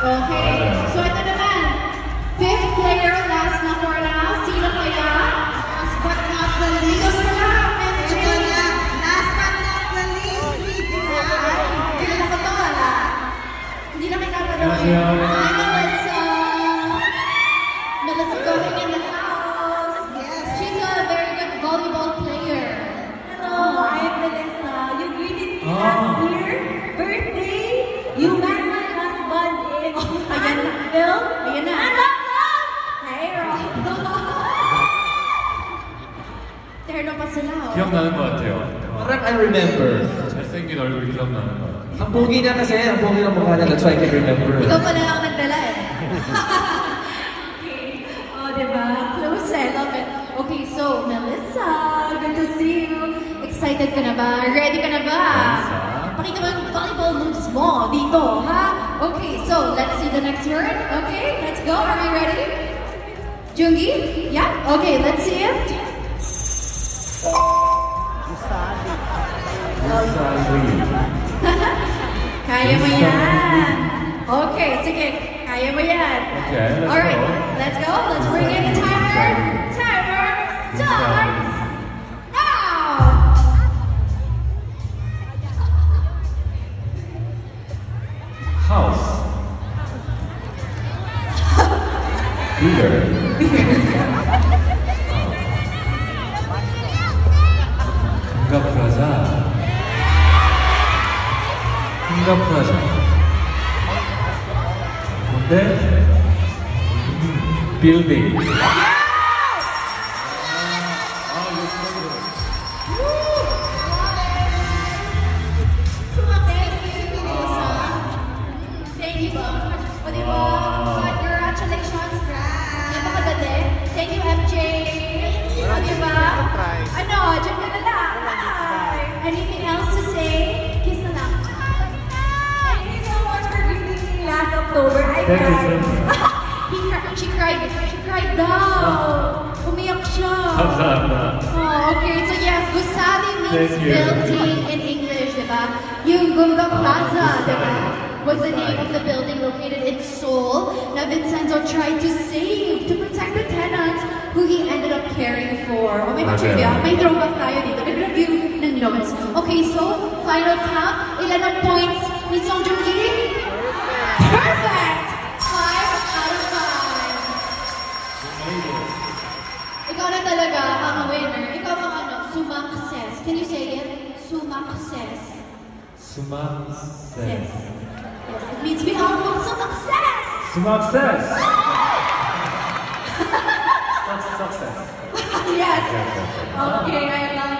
Okay. So ito naman. Fifth player, last na for now. Sino kaya? Last but not the least. Ito na. Last but not the least. Kilala ko to, wala. Hindi na kinatatanong. Hi, Melissa. Melissa going in the house. Yes. She's a very good volleyball player. Hello, I'm Melissa. You greeted me last year, birthday. You met my husband in Bill. Ayan na. Hey, Rob. Terno pa sila. oh. 기억나는 것 같아요. Parang I remember. 잘생긴 얼굴 기억나는 것 같아요. Ang pogi na kasi, ang pogi ng mukha niya. That's why I can remember. Ikaw pala ang nagdala eh. Okay. Oh, diba? Close eh, love it. Okay, so Melissa, good to see you. Excited ka na ba? Ready ka na ba? Pakita mo yung volleyball moves mo dito, ha? Okay, so let's see the next word. Okay, let's go. Are we ready? Jungi? Yeah? Okay, let's see it. Kaya mo yan. Okay, sige. Kaya mo yan. Okay, let's Alright, go. let's go. Let's bring in the timer. Timer starts now. House. Bigger. 흥가프라자. 흥가프라자. 근데 빌딩. Thank you so much. O diba? Congratulations. Napakagaling. Thank you, MJ. O diba? Ano? Diyan ka na lang. Hi. Anything else to say? Kiss na lang. Thank you so much for greeting me last October. I Thank you, cried. She cried daw. Umiyak siya. 감사합니다. Oh, okay. So yes, Gusavi means Thank you. building in English, diba? Yung Gunga Plaza, diba? Was the name of the building located in Seoul na Vincenzo tried to save to protect the tenants who he ended up caring for. Oh, may trivia. May throwback tayo dito. Nag-review ng notes. Okay, so final count. Ilan ang points ni Song Joong Ki? Perfect! 5 out of 5. Ikaw na talaga ang winner. Ikaw ang ano, sumakses. Can you say it? Sumakses. 수막ses. Yes. Yes, it means we all want success. 수막ses. Success. Yes. Okay, I love